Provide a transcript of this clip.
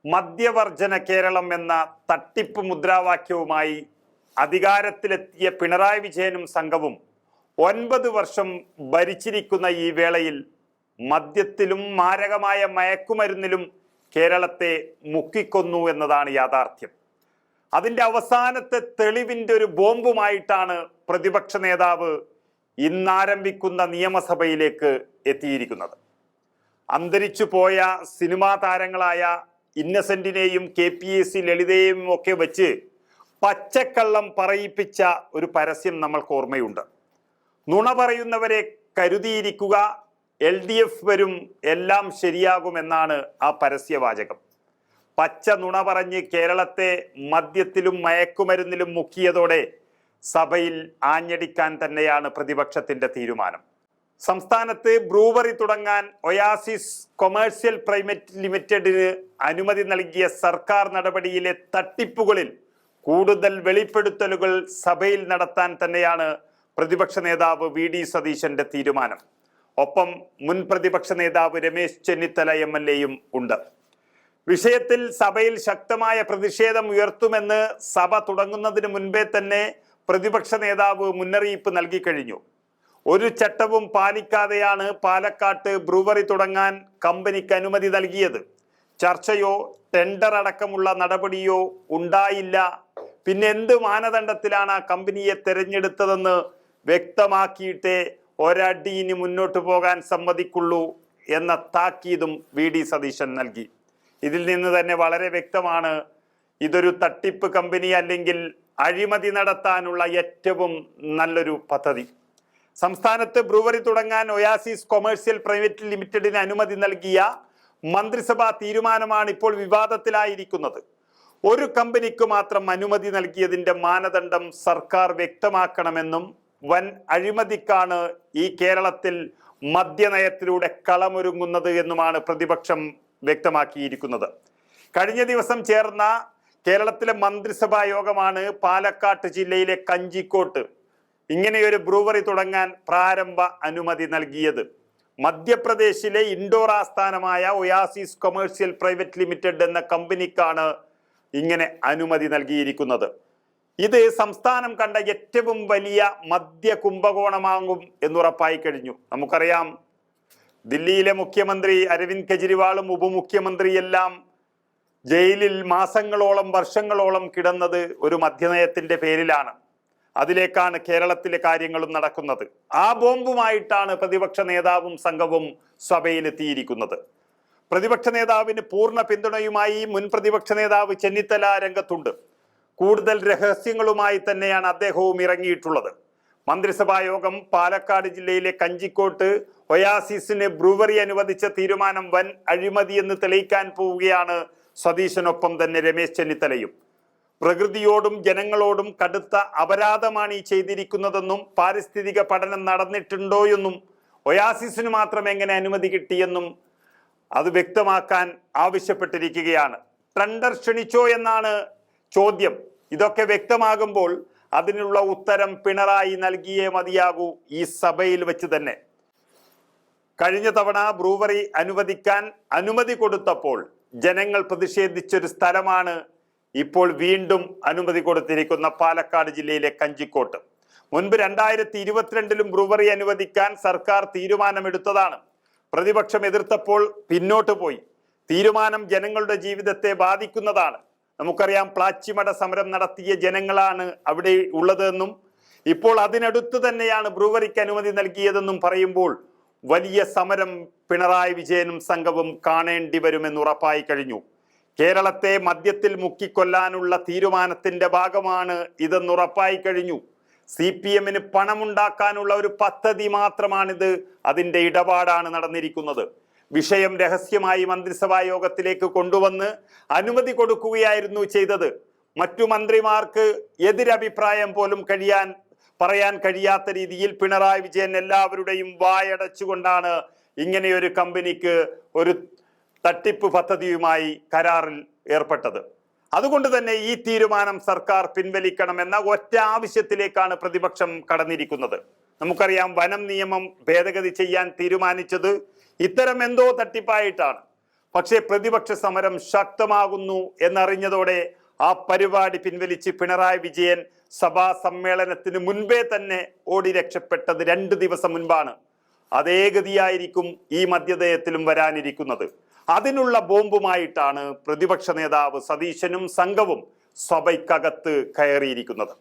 മദ്യവർജന കേരളം എന്ന തട്ടിപ്പ് മുദ്രാവാക്യവുമായി അധികാരത്തിലെത്തിയ പിണറായി വിജയനും സംഘവും 9 വർഷം ഭരിച്ചിരിക്കുന്ന ഈ വേളയിൽ മദ്യത്തിലും മാരകമായ മയക്കുമരുന്നിലും കേരളത്തെ മുക്കിക്കൊന്നു എന്നതാണ് യാഥാർത്ഥ്യം. അതിൻ്റെ അവസാനത്തെ തെളിവിൻ്റെ ഒരു ബോംബുമായിട്ടാണ് പ്രതിപക്ഷ നേതാവ് ഇന്നാരംഭിക്കുന്ന നിയമസഭയിലേക്ക് എത്തിയിരിക്കുന്നത്. അന്തരിച്ചു പോയ സിനിമാ താരങ്ങളായ ഇന്നസെന്റിനെയും KPAC ലളിതയെയും ഒക്കെ വെച്ച് പച്ചക്കള്ളം പറയിപ്പിച്ച ഒരു പരസ്യം നമ്മൾക്ക് ഓർമ്മയുണ്ട്. നുണ പറയുന്നവരെ കരുതിയിരിക്കുക, LDF വരും, എല്ലാം ശരിയാകുമെന്നാണ് ആ പരസ്യവാചകം. പച്ച നുണ പറഞ്ഞ് കേരളത്തെ മദ്യത്തിലും മയക്കുമരുന്നിലും മുക്കിയതോടെ സഭയിൽ ആഞ്ഞടിക്കാൻ തന്നെയാണ് പ്രതിപക്ഷത്തിന്റെ തീരുമാനം. സംസ്ഥാനത്ത് ബ്രൂവറി തുടങ്ങാൻ ഒയാസിസ് കൊമേഴ്സ്യൽ പ്രൈവറ്റ് ലിമിറ്റഡിന് അനുമതി നൽകിയ സർക്കാർ നടപടിയിലെ തട്ടിപ്പുകളിൽ കൂടുതൽ വെളിപ്പെടുത്തലുകൾ സഭയിൽ നടത്താൻ തന്നെയാണ് പ്രതിപക്ഷ നേതാവ് VD സതീശന്റെ തീരുമാനം. ഒപ്പം മുൻ പ്രതിപക്ഷ നേതാവ് രമേശ് ചെന്നിത്തല MLA ഉണ്ട്. വിഷയത്തിൽ സഭയിൽ ശക്തമായ പ്രതിഷേധം ഉയർത്തുമെന്ന് സഭ തുടങ്ങുന്നതിന് മുൻപേ തന്നെ പ്രതിപക്ഷ നേതാവ് മുന്നറിയിപ്പ് നൽകി കഴിഞ്ഞു. ഒരു ചട്ടവും പാലിക്കാതെയാണ് പാലക്കാട്ട് ബ്രൂവറി തുടങ്ങാൻ കമ്പനിക്ക് അനുമതി നൽകിയത്. ചർച്ചയോ ടെൻഡർ അടക്കമുള്ള നടപടിയോ ഉണ്ടായില്ല. പിന്നെ എന്ത് മാനദണ്ഡത്തിലാണ് ആ കമ്പനിയെ തെരഞ്ഞെടുത്തതെന്ന് വ്യക്തമാക്കിയിട്ടേ ഒരടിയിന് മുന്നോട്ട് പോകാൻ സമ്മതിക്കുള്ളൂ എന്ന താക്കീതും VD സതീശൻ നൽകി. ഇതിൽ നിന്ന് തന്നെ വളരെ വ്യക്തമാണ്, ഇതൊരു തട്ടിപ്പ് കമ്പനി അല്ലെങ്കിൽ അഴിമതി നടത്താനുള്ള ഏറ്റവും നല്ലൊരു പദ്ധതി. സംസ്ഥാനത്ത് ബ്രൂവറി തുടങ്ങാൻ ഒയാസിസ് കൊമേഴ്സ്യൽ പ്രൈവറ്റ് ലിമിറ്റഡിന് അനുമതി നൽകിയ മന്ത്രിസഭാ തീരുമാനമാണ് ഇപ്പോൾ വിവാദത്തിലായിരിക്കുന്നത്. ഒരു കമ്പനിക്ക് മാത്രം അനുമതി നൽകിയതിന്റെ മാനദണ്ഡം സർക്കാർ വ്യക്തമാക്കണമെന്നും വൻ അഴിമതിക്കാണ് ഈ കേരളത്തിൽ മദ്യനയത്തിലൂടെ കളമൊരുങ്ങുന്നത് എന്നുമാണ് പ്രതിപക്ഷം വ്യക്തമാക്കിയിരിക്കുന്നത്. കഴിഞ്ഞ ദിവസം ചേർന്ന കേരളത്തിലെ മന്ത്രിസഭാ യോഗമാണ് പാലക്കാട് ജില്ലയിലെ കഞ്ചിക്കോട്ട് ഇങ്ങനെയൊരു ബ്രൂവറി തുടങ്ങാൻ പ്രാരംഭ അനുമതി നൽകിയത്. മധ്യപ്രദേശിലെ ഇൻഡോർ ആസ്ഥാനമായ ഒയാസിസ് കൊമേഴ്സ്യൽ പ്രൈവറ്റ് ലിമിറ്റഡ് എന്ന കമ്പനിക്കാണ് ഇങ്ങനെ അനുമതി നൽകിയിരിക്കുന്നത്. ഇത് സംസ്ഥാനം കണ്ട ഏറ്റവും വലിയ മദ്യ കുംഭകോണമാകും എന്നുറപ്പായി കഴിഞ്ഞു. നമുക്കറിയാം, ദില്ലിയിലെ മുഖ്യമന്ത്രി അരവിന്ദ് കെജ്രിവാളും ഉപമുഖ്യമന്ത്രിയെല്ലാം ജയിലിൽ മാസങ്ങളോളം വർഷങ്ങളോളം കിടന്നത് ഒരു മദ്യനയത്തിന്റെ പേരിലാണ്. അതിലേക്കാണ് കേരളത്തിലെ കാര്യങ്ങളും നടക്കുന്നത്. ആ ബോംബുമായിട്ടാണ് പ്രതിപക്ഷ നേതാവും സംഘവും സഭയിലെത്തിയിരിക്കുന്നത്. പ്രതിപക്ഷ നേതാവിന് പൂർണ്ണ പിന്തുണയുമായി മുൻ പ്രതിപക്ഷ നേതാവ് ചെന്നിത്തല രംഗത്തുണ്ട്. കൂടുതൽ രഹസ്യങ്ങളുമായി തന്നെയാണ് അദ്ദേഹവും ഇറങ്ങിയിട്ടുള്ളത്. മന്ത്രിസഭാ യോഗം പാലക്കാട് ജില്ലയിലെ കഞ്ചിക്കോട്ട് ഒയാസിസിന് ബ്രൂവറി അനുവദിച്ച തീരുമാനം വൻ അഴിമതി എന്ന് തെളിയിക്കാൻ പോവുകയാണ് സതീശനൊപ്പം തന്നെ രമേശ് ചെന്നിത്തലയും. പ്രകൃതിയോടും ജനങ്ങളോടും കടുത്ത അപരാധമാണ് ഈ ചെയ്തിരിക്കുന്നതെന്നും പാരിസ്ഥിതിക പഠനം നടന്നിട്ടുണ്ടോ എന്നും ഒയാസിസിന് മാത്രം എങ്ങനെ അനുമതി കിട്ടിയെന്നും അത് വ്യക്തമാക്കാൻ ആവശ്യപ്പെട്ടിരിക്കുകയാണ്. ടെൻഡർ ക്ഷണിച്ചോ എന്നാണ് ചോദ്യം. ഇതൊക്കെ വ്യക്തമാകുമ്പോൾ അതിനുള്ള ഉത്തരം പിണറായി നൽകിയേ മതിയാകൂ ഈ സഭയിൽ വെച്ച് തന്നെ. കഴിഞ്ഞ തവണ ബ്രൂവറി അനുവദിക്കാൻ അനുമതി കൊടുത്തപ്പോൾ ജനങ്ങൾ പ്രതിഷേധിച്ചൊരു സ്ഥലമാണ് ഇപ്പോൾ വീണ്ടും അനുമതി കൊടുത്തിരിക്കുന്ന പാലക്കാട് ജില്ലയിലെ കഞ്ചിക്കോട്ട്. മുൻപ് 2022 ബ്രൂവറി അനുവദിക്കാൻ സർക്കാർ തീരുമാനമെടുത്തതാണ്. പ്രതിപക്ഷം എതിർത്തപ്പോൾ പിന്നോട്ട് പോയി. തീരുമാനം ജനങ്ങളുടെ ജീവിതത്തെ ബാധിക്കുന്നതാണ്. നമുക്കറിയാം, പ്ലാച്ചിമട സമരം നടത്തിയ ജനങ്ങളാണ് അവിടെ ഉള്ളതെന്നും ഇപ്പോൾ അതിനടുത്ത് തന്നെയാണ് ബ്രൂവറിക്ക് അനുമതി നൽകിയതെന്നും പറയുമ്പോൾ വലിയ സമരം പിണറായി വിജയനും സംഘവും കാണേണ്ടി വരുമെന്ന് ഉറപ്പായി കഴിഞ്ഞു. കേരളത്തെ മദ്യത്തിൽ മുക്കിക്കൊല്ലാനുള്ള തീരുമാനത്തിന്റെ ഭാഗമാണ് ഇതെന്ന് ഉറപ്പായി കഴിഞ്ഞു. CPM-ന് പണമുണ്ടാക്കാനുള്ള ഒരു പദ്ധതി മാത്രമാണിത്. അതിന്റെ ഇടപാടാണ് നടന്നിരിക്കുന്നത്. വിഷയം രഹസ്യമായി മന്ത്രിസഭാ യോഗത്തിലേക്ക് കൊണ്ടുവന്ന് അനുമതി കൊടുക്കുകയായിരുന്നു ചെയ്തത്. മറ്റു മന്ത്രിമാർക്ക് എതിരഭിപ്രായം പോലും പറയാൻ കഴിയാത്ത രീതിയിൽ പിണറായി വിജയൻ എല്ലാവരുടെയും വായടച്ചുകൊണ്ടാണ് ഇങ്ങനെയൊരു കമ്പനിക്ക് ഒരു തട്ടിപ്പ് പദ്ധതിയുമായി കരാറിൽ ഏർപ്പെട്ടത്. അതുകൊണ്ട് തന്നെ ഈ തീരുമാനം സർക്കാർ പിൻവലിക്കണമെന്ന ഒറ്റ ആവശ്യത്തിലേക്കാണ് പ്രതിപക്ഷം കടന്നിരിക്കുന്നത്. നമുക്കറിയാം, വനം നിയമം ഭേദഗതി ചെയ്യാൻ തീരുമാനിച്ചത് ഇത്തരം എന്തോ തട്ടിപ്പായിട്ടാണ്. പക്ഷേ പ്രതിപക്ഷ സമരം ശക്തമാകുന്നു എന്നറിഞ്ഞതോടെ ആ പരിപാടി പിൻവലിച്ച് പിണറായി വിജയൻ സഭാ സമ്മേളനത്തിന് മുൻപേ തന്നെ ഓടി രക്ഷപ്പെട്ടത് 2 ദിവസം മുൻപാണ്. അതേ ഗതിയായിരിക്കും ഈ മധ്യദയത്തിലും വരാനിരിക്കുന്നത്. അതിനുള്ള ബോംബുമായിട്ടാണ് പ്രതിപക്ഷ നേതാവ് സതീശനും സംഘവും സഭയ്ക്കകത്ത് കയറിയിരിക്കുന്നത്.